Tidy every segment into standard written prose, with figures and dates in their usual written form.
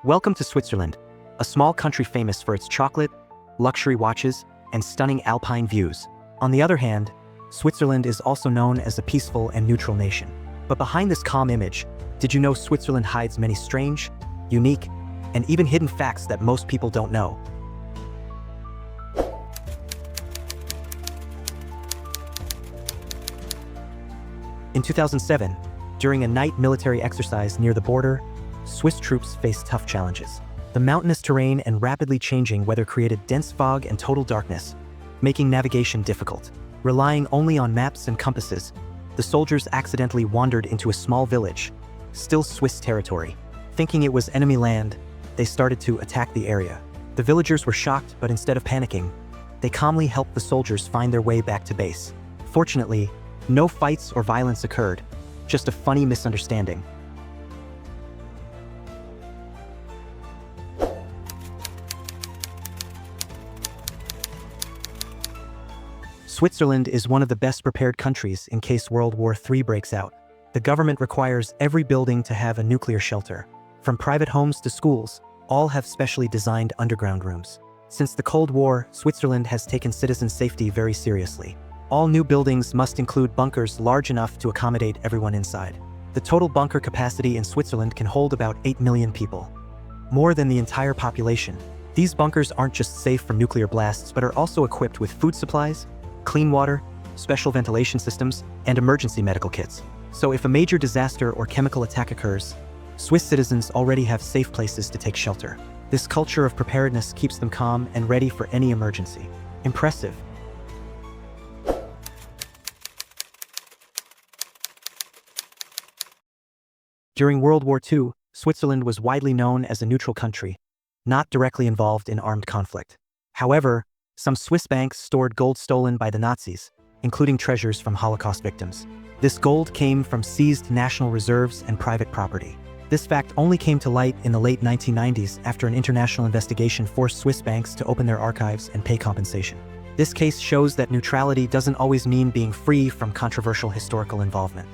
Welcome to Switzerland, a small country famous for its chocolate, luxury watches, and stunning alpine views. On the other hand, Switzerland is also known as a peaceful and neutral nation. But behind this calm image, did you know Switzerland hides many strange, unique, and even hidden facts that most people don't know? In 2007, during a night military exercise near the border, Swiss troops faced tough challenges. The mountainous terrain and rapidly changing weather created dense fog and total darkness, making navigation difficult. Relying only on maps and compasses, the soldiers accidentally wandered into a small village, still Swiss territory. Thinking it was enemy land, they started to attack the area. The villagers were shocked, but instead of panicking, they calmly helped the soldiers find their way back to base. Fortunately, no fights or violence occurred, just a funny misunderstanding. Switzerland is one of the best prepared countries in case World War III breaks out. The government requires every building to have a nuclear shelter. From private homes to schools, all have specially designed underground rooms. Since the Cold War, Switzerland has taken citizen safety very seriously. All new buildings must include bunkers large enough to accommodate everyone inside. The total bunker capacity in Switzerland can hold about 8 million people, more than the entire population. These bunkers aren't just safe from nuclear blasts, but are also equipped with food supplies, clean water, special ventilation systems, and emergency medical kits. So if a major disaster or chemical attack occurs, Swiss citizens already have safe places to take shelter. This culture of preparedness keeps them calm and ready for any emergency. Impressive. During World War II, Switzerland was widely known as a neutral country, not directly involved in armed conflict. However, some Swiss banks stored gold stolen by the Nazis, including treasures from Holocaust victims. This gold came from seized national reserves and private property. This fact only came to light in the late 1990s after an international investigation forced Swiss banks to open their archives and pay compensation. This case shows that neutrality doesn't always mean being free from controversial historical involvement.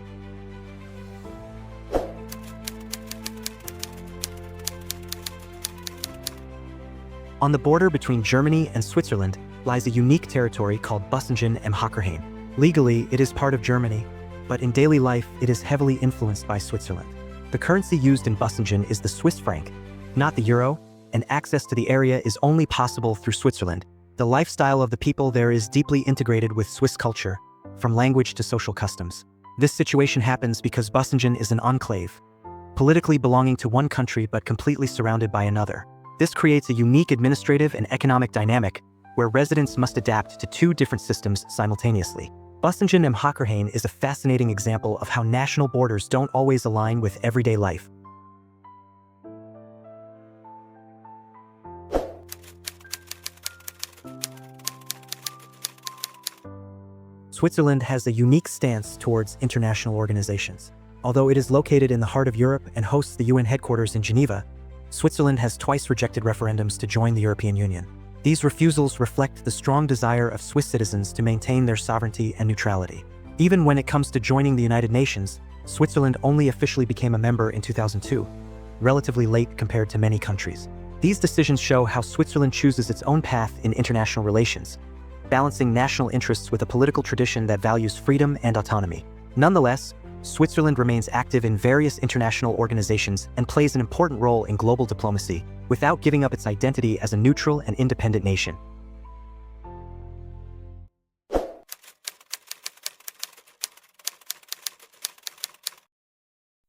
On the border between Germany and Switzerland lies a unique territory called Bösingen im Hockerheim. Legally, it is part of Germany, but in daily life, it is heavily influenced by Switzerland. The currency used in Bösingen is the Swiss franc, not the euro, and access to the area is only possible through Switzerland. The lifestyle of the people there is deeply integrated with Swiss culture, from language to social customs. This situation happens because Bösingen is an enclave, politically belonging to one country but completely surrounded by another. This creates a unique administrative and economic dynamic where residents must adapt to two different systems simultaneously. Bösingen im Hockerheim is a fascinating example of how national borders don't always align with everyday life. Switzerland has a unique stance towards international organizations. Although it is located in the heart of Europe and hosts the UN headquarters in Geneva, Switzerland has twice rejected referendums to join the European Union. These refusals reflect the strong desire of Swiss citizens to maintain their sovereignty and neutrality. Even when it comes to joining the United Nations, Switzerland only officially became a member in 2002, relatively late compared to many countries. These decisions show how Switzerland chooses its own path in international relations, balancing national interests with a political tradition that values freedom and autonomy. Nonetheless, Switzerland remains active in various international organizations and plays an important role in global diplomacy, without giving up its identity as a neutral and independent nation.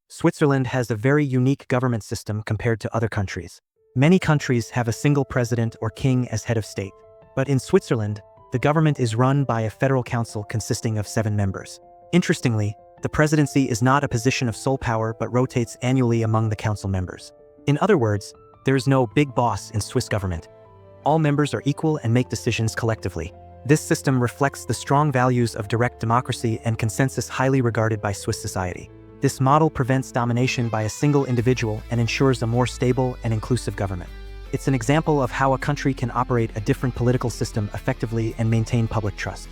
Switzerland has a very unique government system compared to other countries. Many countries have a single president or king as head of state. But in Switzerland, the government is run by a federal council consisting of 7 members. Interestingly, the presidency is not a position of sole power but rotates annually among the council members. In other words, there is no big boss in Swiss government. All members are equal and make decisions collectively. This system reflects the strong values of direct democracy and consensus highly regarded by Swiss society. This model prevents domination by a single individual and ensures a more stable and inclusive government. It's an example of how a country can operate a different political system effectively and maintain public trust.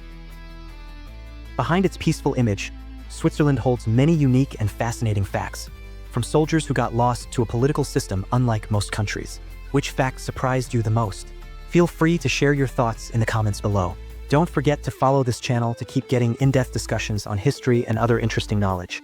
Behind its peaceful image, Switzerland holds many unique and fascinating facts. from soldiers who got lost to a political system unlike most countries. Which fact surprised you the most? Feel free to share your thoughts in the comments below. Don't forget to follow this channel to keep getting in-depth discussions on history and other interesting knowledge.